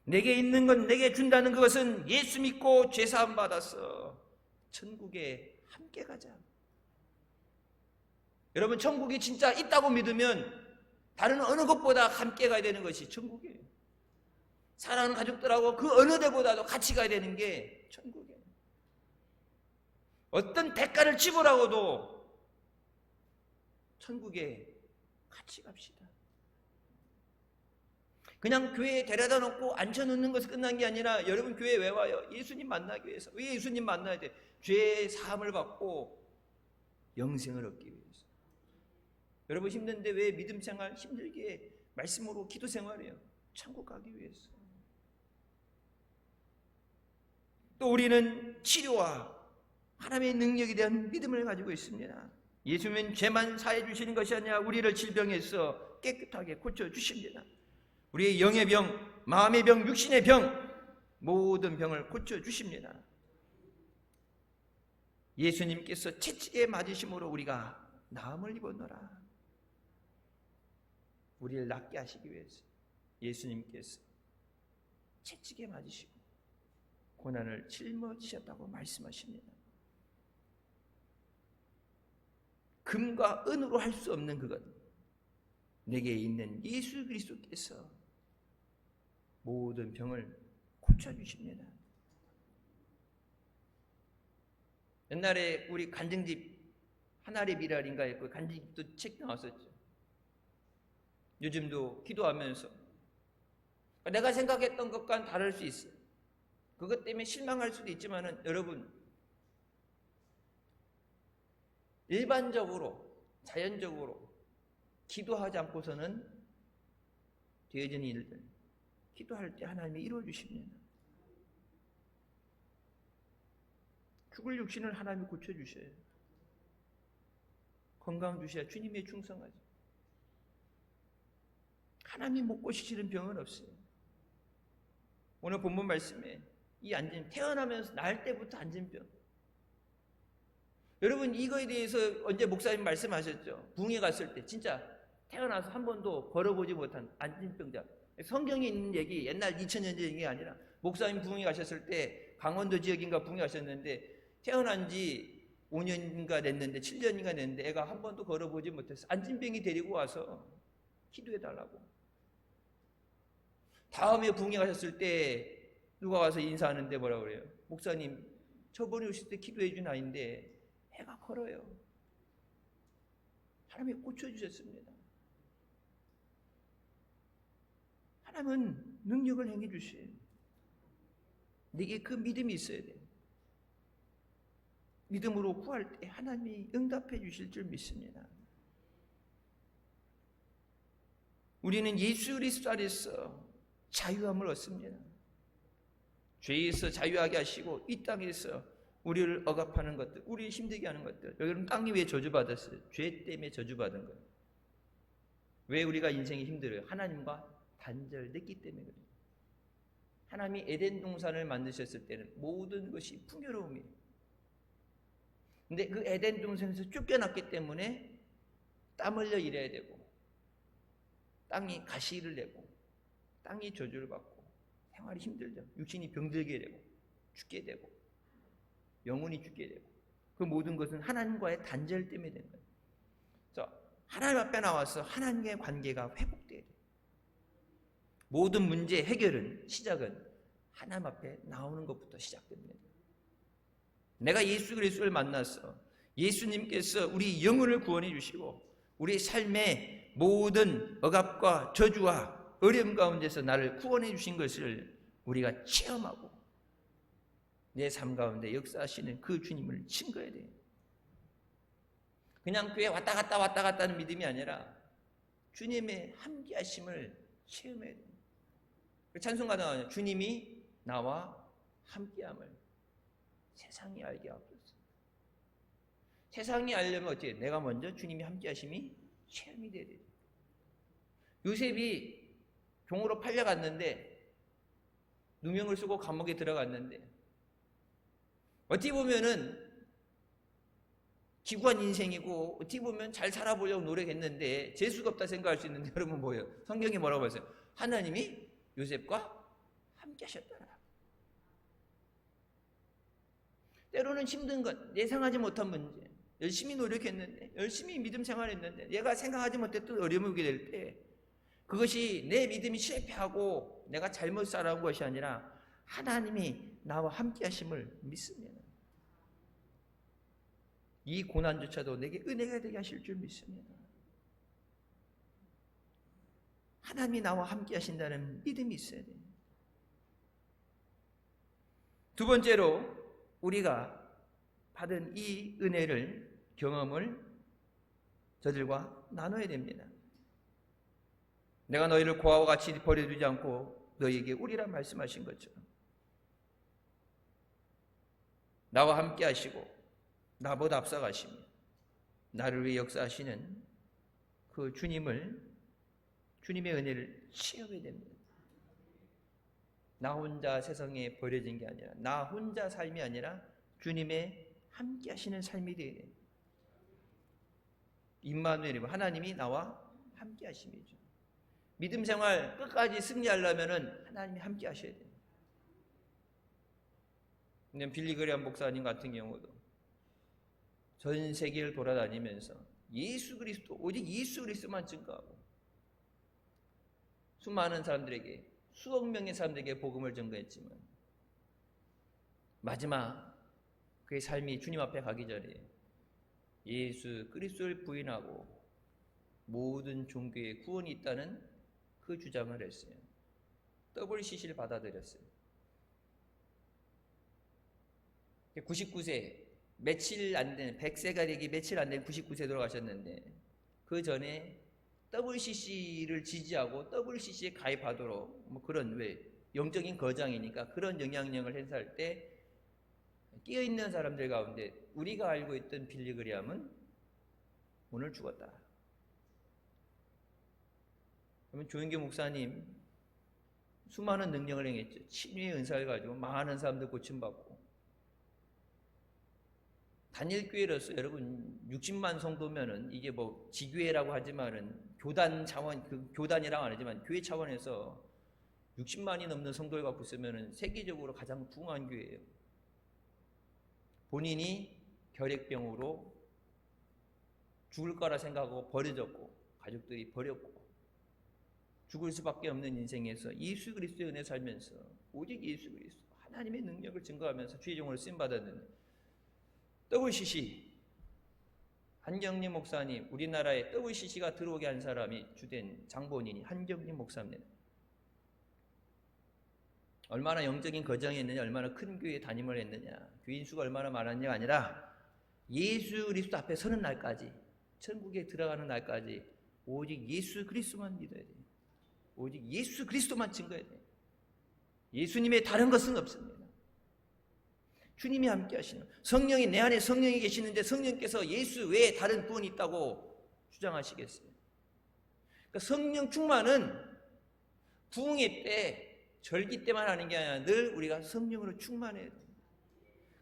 내게 있는 건 내게 준다는 그것은 예수 믿고 죄사함 받아서 천국에 함께 가자. 여러분, 천국이 진짜 있다고 믿으면 다른 어느 것보다 함께 가야 되는 것이 천국이에요. 사랑하는 가족들하고 그 어느 데보다도 같이 가야 되는 게 천국이에요. 어떤 대가를 지불하고도 천국에 같이 갑시다. 그냥 교회에 데려다 놓고 앉혀놓는 것이 끝난 게 아니라 여러분 교회에 왜 와요? 예수님 만나기 위해서. 왜 예수님 만나야 돼? 죄의 사함을 받고 영생을 얻기 위해서. 여러분 힘든데 왜 믿음 생활 힘들게 말씀으로 기도 생활해요? 천국 가기 위해서. 또 우리는 치료와 하나님의 능력에 대한 믿음을 가지고 있습니다. 예수님은 죄만 사해 주시는 것이 아니라 우리를 질병에서 깨끗하게 고쳐 주십니다. 우리의 영의 병, 마음의 병, 육신의 병, 모든 병을 고쳐 주십니다. 예수님께서 채찍에 맞으심으로 우리가 나음을 입었노라. 우리를 낫게 하시기 위해서 예수님께서 채찍에 맞으시고 고난을 짊어지셨다고 말씀하십니다. 금과 은으로 할 수 없는 그것, 내게 있는 예수 그리스도께서 모든 병을 고쳐주십니다. 옛날에 우리 간증집 하나의 미랄인가 했고 간증집도 책 나왔었죠. 요즘도 기도하면서 내가 생각했던 것과는 다를 수 있어요. 그것 때문에 실망할 수도 있지만은 여러분, 일반적으로 자연적으로 기도하지 않고서는 되어지는 일들, 기도할 때 하나님이 이루어 주십니다. 죽을 육신을 하나님이 고쳐주셔요. 건강 주셔야 주님의 충성하죠. 하나님이 못 고치시는 병은 없어요. 오늘 본문 말씀에 이 앉은, 태어나면서 날 때부터 앉은 병. 여러분 이거에 대해서 언제 목사님 말씀하셨죠? 부흥회 갔을 때 진짜 태어나서 한 번도 걸어보지 못한 앉은 병자. 성경에 있는 얘기, 옛날 2000년 전 얘기가 아니라 목사님 부흥회 가셨을 때 강원도 지역인가 부흥회 가셨는데 태어난 지 5년인가 됐는데 7년인가 됐는데 애가 한 번도 걸어보지 못했어. 앉은병이 데리고 와서 기도해달라고. 다음에 부흥회 가셨을 때 누가 와서 인사하는데 뭐라고 그래요? 목사님 저번에 오실 때 기도해 준 아이인데 애가 걸어요. 하나님이 고쳐주셨습니다. 하나님은 능력을 행해 주셔요. 네게 그 믿음이 있어야 돼. 믿음으로 구할 때 하나님이 응답해 주실 줄 믿습니다. 우리는 예수 그리스도 안에서 자유함을 얻습니다. 죄에서 자유하게 하시고 이 땅에서 우리를 억압하는 것들, 우리를 힘들게 하는 것들. 여러분 땅이 왜 저주받았어요? 죄 때문에 저주받은 거예요. 왜 우리가 인생이 힘들어요? 하나님과 단절됐기 때문에 그래요. 하나님이 에덴 동산을 만드셨을 때는 모든 것이 풍요로움이에요. 근데 그 에덴 동산에서 쫓겨났기 때문에 땀 흘려 일해야 되고 땅이 가시를 내고 땅이 저주를 받고 생활이 힘들죠. 육신이 병들게 되고 죽게 되고 영혼이 죽게 되고 그 모든 것은 하나님과의 단절 때문에 되는 거예요. 그래서 하나님 앞에 나와서 하나님과의 관계가 회복돼야 돼요. 모든 문제 해결은 시작은 하나님 앞에 나오는 것부터 시작됩니다. 내가 예수 그리스도를 만나서 예수님께서 우리 영혼을 구원해 주시고 우리 삶의 모든 억압과 저주와 어려움 가운데서 나를 구원해 주신 것을 우리가 체험하고 내 삶 가운데 역사하시는 그 주님을 증거해야 돼요. 그냥 교회 왔다 갔다 하는 믿음이 아니라 주님의 함께하심을 체험해야 돼요. 찬송가도 나와요. 주님이 나와 함께함을 세상이 알게 하옵소서. 세상이 알려면 어떻게 해요? 내가 먼저 주님이 함께하심이 체험이 돼야 돼요. 요셉이 종으로 팔려갔는데 누명을 쓰고 감옥에 들어갔는데 어찌 보면은 기구한 인생이고 어찌 보면 잘 살아보려고 노력했는데 재수가 없다 생각할 수 있는데 여러분 뭐예요? 성경이 뭐라고 했어요? 하나님이 요셉과 함께 하셨더라. 때로는 힘든 것, 예상하지 못한 문제, 열심히 노력했는데, 열심히 믿음 생활했는데, 얘가 생각하지 못했던 어려움이 오게 될 때, 그것이 내 믿음이 실패하고 내가 잘못 살아온 것이 아니라 하나님이 나와 함께 하심을 믿습니다. 이 고난조차도 내게 은혜가 되게 하실 줄 믿습니다. 하나님이 나와 함께 하신다는 믿음이 있어야 돼요. 두 번째로 우리가 받은 이 은혜를, 경험을 저들과 나눠야 됩니다. 내가 너희를 고아와 같이 버려두지 않고 너희에게 오리라 말씀하신 것처럼 나와 함께 하시고 나보다 앞서가시며 나를 위해 역사하시는 그 주님의 은혜를 체험해야 됩니다. 나 혼자 세상에 버려진 게 아니라, 나 혼자 삶이 아니라 주님의 함께 하시는 삶이 되어야 됩니다. 임마누엘이고 하나님이 나와 함께 하심이죠. 믿음 생활 끝까지 승리하려면 하나님이 함께 하셔야 돼요. 근데 빌리 그레이엄 목사님 같은 경우도 전 세계를 돌아다니면서 예수 그리스도, 오직 예수 그리스도만 증거하고 수많은 사람들에게, 수억 명의 사람들에게 복음을 전거했지만 마지막 그의 삶이 주님 앞에 가기 전에 예수 그리스도를 부인하고 모든 종교에 구원이 있다는 그 주장을 했어요. WCC를 받아들였어요. 99세, 며칠 안 된, 100세가 되기 며칠 안 된 99세 돌아가셨는데 그 전에 WCC를 지지하고 WCC에 가입하도록 뭐 그런, 왜 영적인 거장이니까 그런 영향력을 행사할 때 끼어있는 사람들 가운데 우리가 알고 있던 빌리 그레이엄은 오늘 죽었다. 그러면 조인교 목사님 수많은 능력을 행했죠. 친위의 은사를 가지고 많은 사람들 고침받고, 단일교회로서 여러분 60만 성도면은 이게 뭐 지교회라고 하지만은 교단 차원, 그 교단이라고 안 하지만 교회 차원에서 60만이 넘는 성도가 붙으면은 세계적으로 가장 부흥한 교회예요. 본인이 결핵병으로 죽을 거라 생각하고 버려졌고 가족들이 버렸고 죽을 수밖에 없는 인생에서 예수 그리스도의 은혜 살면서 오직 예수 그리스도 하나님의 능력을 증거하면서 주의 종으로 쓰임받았는데, WCC 한경림 목사님, 우리나라에 WCC가 들어오게 한 사람이 주된 장본인이 한경림 목사입니다. 얼마나 영적인 거정이 있느냐, 얼마나 큰 교회에 담임을 했느냐, 교인 수가 얼마나 많았냐가 아니라 예수 그리스도 앞에 서는 날까지, 천국에 들어가는 날까지 오직 예수 그리스도만 믿어야 돼요. 오직 예수 그리스도만 증거해야 돼요. 예수님의 다른 것은 없습니다. 주님이 함께 하시는, 성령이, 내 안에 성령이 계시는데 성령께서 예수 외에 다른 구원이 있다고 주장하시겠어요? 그러니까 성령 충만은 부흥회 때, 절기 때만 하는 게 아니라 늘 우리가 성령으로 충만해야 돼요.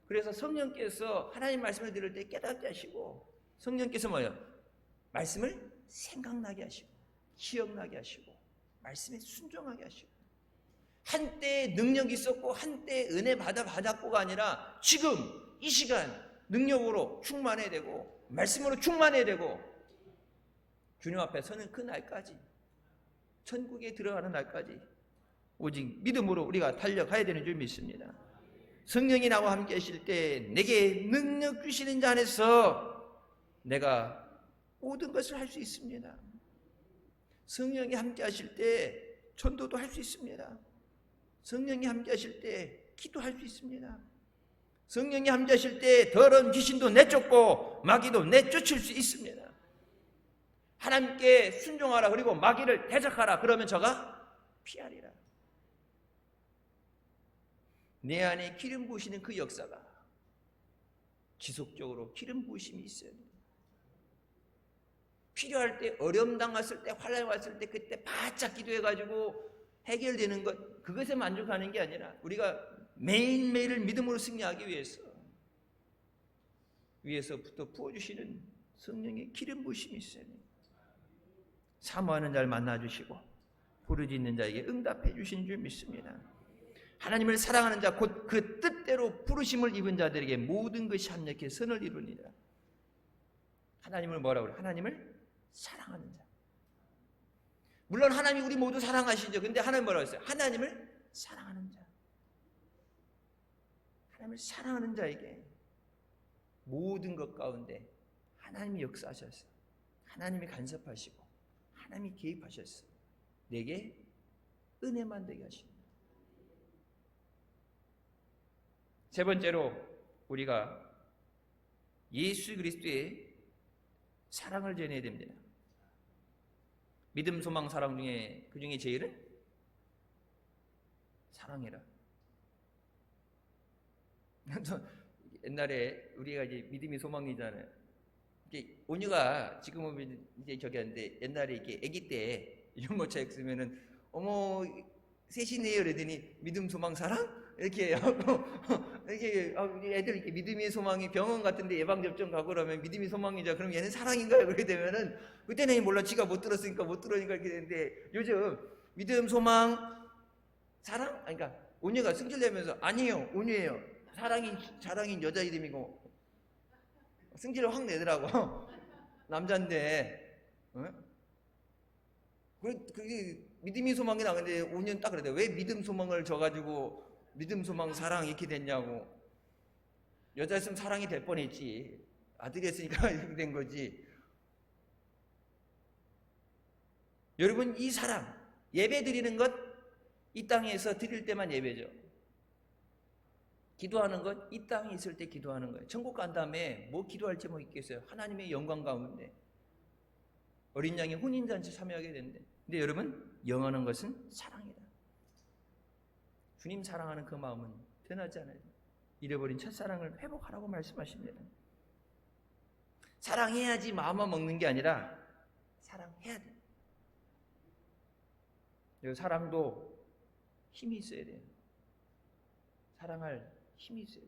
그래서 성령께서 하나님 말씀을 들을 때 깨닫게 하시고, 성령께서 뭐예요? 말씀을 생각나게 하시고 기억나게 하시고 말씀에 순종하게 하시고, 한때 능력이 있었고 한때 은혜 받았고가 아니라 지금 이 시간 능력으로 충만해야 되고 말씀으로 충만해야 되고 주님 앞에 서는 그 날까지, 천국에 들어가는 날까지 오직 믿음으로 우리가 달려가야 되는 줄 믿습니다. 성령이 나와 함께 하실 때 내게 능력 주시는 자 안에서 내가 모든 것을 할 수 있습니다. 성령이 함께 하실 때 전도도 할 수 있습니다. 성령이 함께 하실 때 기도할 수 있습니다. 성령이 함께 하실 때 더러운 귀신도 내쫓고 마귀도 내쫓을 수 있습니다. 하나님께 순종하라, 그리고 마귀를 대적하라, 그러면 저가 피하리라. 내 안에 기름 부으시는 그 역사가 지속적으로 기름 부으심이 있어야 돼요. 필요할 때, 어려움 당했을 때, 환난이 왔을 때 그때 바짝 기도해가지고 해결되는 것, 그것에 만족하는 게 아니라 우리가 매일매일을 믿음으로 승리하기 위해서부터 부어주시는 성령의 기름 부으심이 있어야 돼요. 사모하는 자를 만나주시고 부르짖는 자에게 응답해 주신 줄 믿습니다. 하나님을 사랑하는 자, 곧 그 뜻대로 부르심을 입은 자들에게 모든 것이 합력해 선을 이루니라. 하나님을 뭐라고 그래요? 하나님을 사랑하는 자. 물론 하나님이 우리 모두 사랑하시죠. 근데 하나님 뭐라고 했어요? 하나님을 사랑하는 자. 하나님을 사랑하는 자에게 모든 것 가운데 하나님이 역사하셨어요. 하나님이 간섭하시고 하나님이 개입하셨어요. 내게 은혜만 되게 하십니다. 세 번째로 우리가 예수 그리스도의 사랑을 전해야 됩니다. 믿음, 소망, 사랑 중에 그 중에 제일은 사랑이라. 옛날에 우리가 이제 믿음이 소망이잖아요. 이게 온유가 지금은 이제 저기 하는데 옛날에 이게 아기 때 유모차 쓰면은 어머 셋이네요 그러더니 믿음, 소망, 사랑 이렇게 하고 이렇게 우리 애들 이렇게 믿음이 소망이 병원 같은데 예방 접종 가고 그러면 믿음이 소망이죠. 그럼 얘는 사랑인가요? 그렇게 되면은 그때는 몰라 지가 못 들었으니까 못 들으니까 이렇게 되는데 요즘 믿음, 소망, 사랑? 그러니까 온유가 승질내면서 아니에요 온유예요. 사랑인 여자 이름이고 승질을 확 내더라고. 남잔데 그게 믿음이 소망이 나는데 5년 딱 그러대. 왜 믿음 소망을 져가지고 믿음 소망 사랑 이렇게 됐냐고. 여자였으면 사랑이 될 뻔했지. 아들이었으니까 이렇게 된 거지. 여러분 이 사랑 예배 드리는 것 이 땅에서 드릴 때만 예배죠. 기도하는 것 이 땅에 있을 때 기도하는 거예요. 천국 간 다음에 뭐 기도할지 뭐 있겠어요. 하나님의 영광 가운데 어린 양의 혼인잔치 참여하게 되는데 근데 여러분 영원한 것은 사랑이다. 주님 사랑하는 그 마음은 변하지 않아요. 잃어버린 첫사랑을 회복하라고 말씀하십니다. 사랑해야지 마음만 먹는 게 아니라 사랑해야 돼요. 사랑도 힘이 있어야 돼요. 사랑할 힘이 있어요.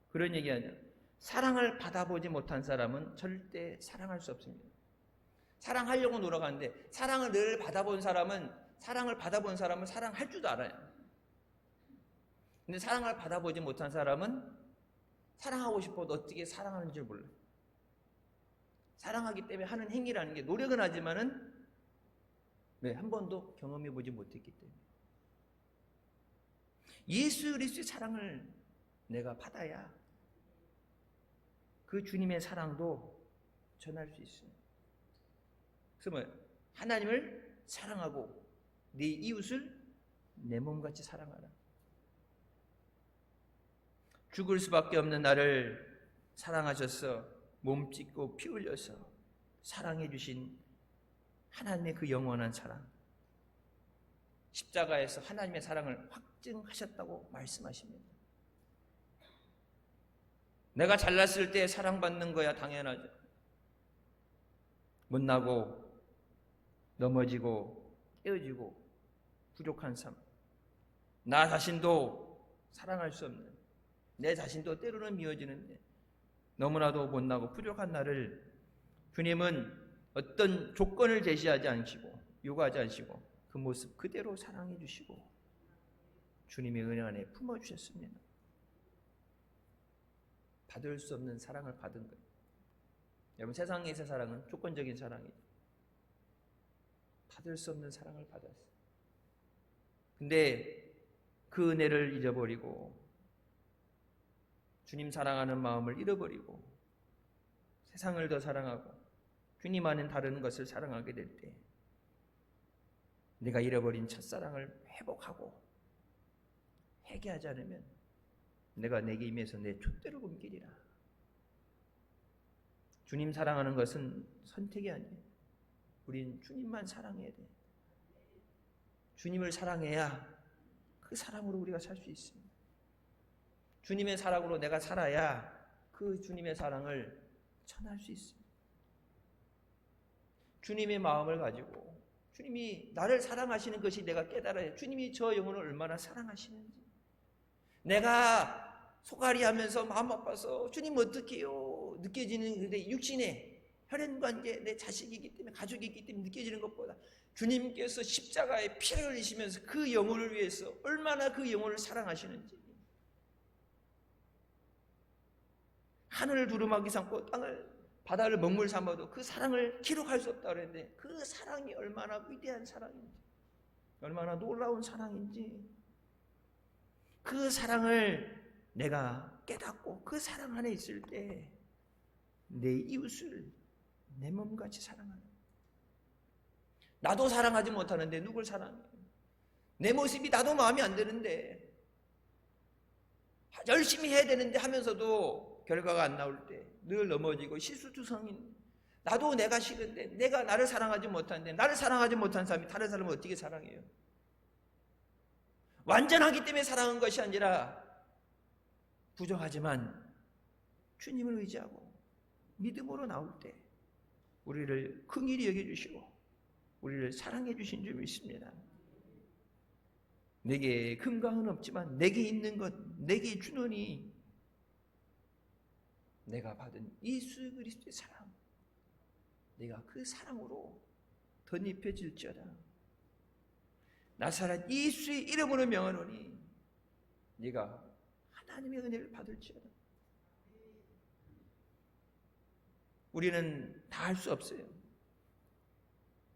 그런 얘기 아니에요. 사랑을 받아보지 못한 사람은 절대 사랑할 수 없습니다. 사랑하려고 노력하는데 사랑을 늘 받아본 사람은 사랑할 줄도 알아요. 근데 사랑을 받아보지 못한 사람은 사랑하고 싶어도 어떻게 사랑하는 줄 몰라요. 사랑하기 때문에 하는 행위라는 게 노력은 하지만은 한 번도 경험해 보지 못했기 때문에 예수 그리스도의 사랑을 내가 받아야 그 주님의 사랑도 전할 수 있어요. 그래서 뭐예요? 하나님을 사랑하고 네 이웃을 내 몸같이 사랑하라. 죽을 수밖에 없는 나를 사랑하셔서 몸 찢고 피 흘려서 사랑해 주신 하나님의 그 영원한 사랑, 십자가에서 하나님의 사랑을 확증하셨다고 말씀하십니다. 내가 잘났을 때 사랑받는 거야 당연하죠. 못나고 넘어지고 깨어지고 부족한 삶, 나 자신도 사랑할 수 없는, 내 자신도 때로는 미워지는데 너무나도 못나고 부족한 나를 주님은 어떤 조건을 제시하지 않으시고 요구하지 않으시고 그 모습 그대로 사랑해 주시고 주님의 은혜 안에 품어주셨습니다. 받을 수 없는 사랑을 받은 거예요. 여러분 세상에서의 사랑은 조건적인 사랑이죠. 받을 수 없는 사랑을 받았어요. 근데 그 은혜를 잊어버리고 주님 사랑하는 마음을 잃어버리고 세상을 더 사랑하고 주님 아닌 다른 것을 사랑하게 될 때 내가 잃어버린 첫사랑을 회복하고 회개하지 않으면 내가 내게 임해서 내 촛대로 옮기리라. 주님 사랑하는 것은 선택이 아니에요. 우린 주님만 사랑해야 돼. 주님을 사랑해야 그 사랑으로 우리가 살 수 있습니다. 주님의 사랑으로 내가 살아야 그 주님의 사랑을 전할 수 있습니다. 주님의 마음을 가지고 주님이 나를 사랑하시는 것이 내가 깨달아야 주님이 저 영혼을 얼마나 사랑하시는지. 내가 소갈이 하면서 마음 아파서 주님 어떡해요 느껴지는 근데 육신의 혈연관계 내 자식이기 때문에 가족이기 때문에 느껴지는 것보다 주님께서 십자가에 피를 흘리시면서 그 영혼을 위해서 얼마나 그 영혼을 사랑하시는지, 하늘을 두루마기 삼고 땅을 바다를 먹물 삼아도 그 사랑을 기록할 수 없다고 그랬는데 그 사랑이 얼마나 위대한 사랑인지, 얼마나 놀라운 사랑인지, 그 사랑을 내가 깨닫고 그 사랑 안에 있을 때 내 이웃을 내 몸같이 사랑하는, 나도 사랑하지 못하는데 누굴 사랑해? 내 모습이 나도 마음에 안 드는데, 열심히 해야 되는데 하면서도 결과가 안 나올 때 늘 넘어지고 실수투성인, 나도 내가 싫은데, 내가 나를 사랑하지 못하는데, 나를 사랑하지 못한 사람이 다른 사람을 어떻게 사랑해요? 완전하기 때문에 사랑한 것이 아니라 부족하지만 주님을 의지하고 믿음으로 나올 때 우리를 긍휼히 여겨주시고 우리를 사랑해 주신 줄 믿습니다. 내게 금강은 없지만 내게 있는 것, 내게 주노니 내가 받은 예수 그리스도의 사랑, 내가 그 사랑으로 덧입혀질지어다. 나사렛 예수의 이름으로 명하노니 네가 하나님의 은혜를 받을지어다. 우리는 다 할 수 없어요.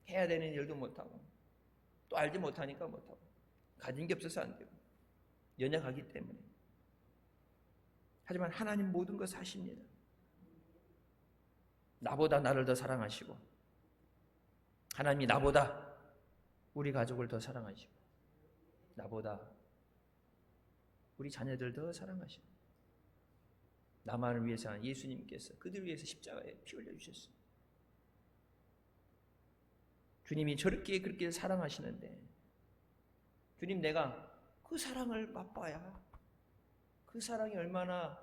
해야 되는 일도 못하고 또 알지 못하니까 못하고 가진 게 없어서 안 되고 연약하기 때문에. 하지만 하나님 모든 것을 하십니다. 나보다 나를 더 사랑하시고, 하나님이 나보다 우리 가족을 더 사랑하시고, 나보다 우리 자녀들 더 사랑하시고, 나만을 위해서 예수님께서 그들 위해서 십자가에 피 흘려주셨습니다. 주님이 저렇게 그렇게 사랑하시는데, 주님, 내가 그 사랑을 맛봐야 그 사랑이 얼마나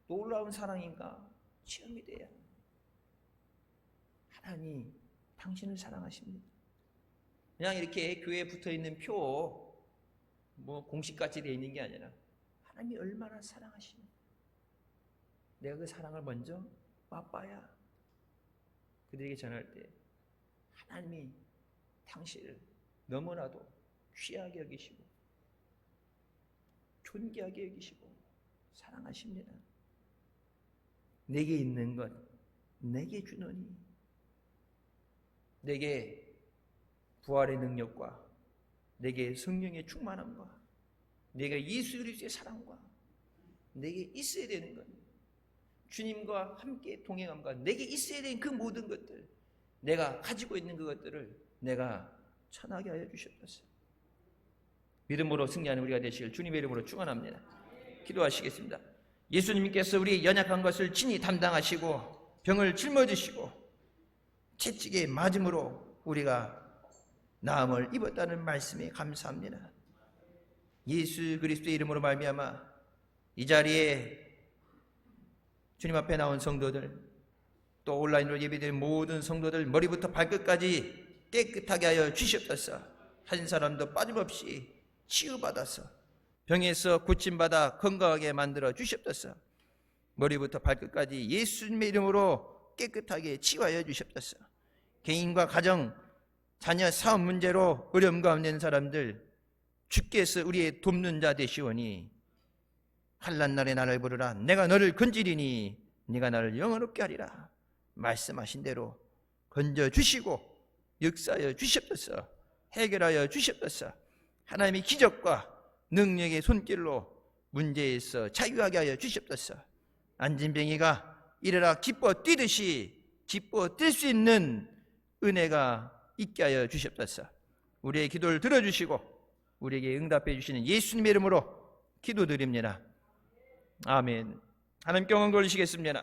놀라운 사랑인가 체험이 돼야 하나님 당신을 사랑하십니다. 그냥 이렇게 교회에 붙어있는 표 공식같이 되어 있는 게 아니라 하나님이 얼마나 사랑하십니까? 내가 그 사랑을 먼저 맛봐야 그들에게 전할 때 하나님이 당신을 너무나도 귀하게 여기시고 존귀하게 여기시고 사랑하십니다. 내게 있는 것 내게 주노니, 내게 부활의 능력과 내게 성령의 충만함과 내가 예수 그리스도의 사랑과 내게 있어야 되는 것, 주님과 함께 동행함과 내게 있어야 되는 그 모든 것들, 내가 가지고 있는 그것들을 내가 천하게 하여 주셨다. 믿음으로 승리하는 우리가 되시길 주님의 이름으로 축원합니다. 기도하시겠습니다. 예수님께서 우리의 연약한 것을 친히 담당하시고 병을 짊어지시고 채찍에 맞음으로 우리가 나음을 입었다는 말씀에 감사합니다. 예수 그리스도의 이름으로 말미암아 이 자리에 주님 앞에 나온 성도들, 또 온라인으로 예배드린 모든 성도들 머리부터 발끝까지 깨끗하게 하여 주시옵소서. 한 사람도 빠짐없이 치유받아서 병에서 고침받아 건강하게 만들어 주시옵소서. 머리부터 발끝까지 예수님의 이름으로 깨끗하게 치유하여 주시옵소서. 개인과 가정, 자녀, 사업 문제로 어려움 가운데 있는 사람들 주께서 우리의 돕는 자 되시오니 환난 날에 나를 부르라. 내가 너를 건지리니 네가 나를 영원롭게 하리라. 말씀하신 대로 건져주시고 역사하여 주시옵소서. 해결하여 주시옵소서. 하나님의 기적과 능력의 손길로 문제에서 자유하게 하여 주시옵소서. 안진뱅이가 일어나 기뻐 뛰듯이 기뻐 뛸 수 있는 은혜가 있게 하여 주시옵소서. 우리의 기도를 들어주시고 우리에게 응답해 주시는 예수님의 이름으로 기도드립니다. 아멘. 하나님께 영광 돌리시겠습니다.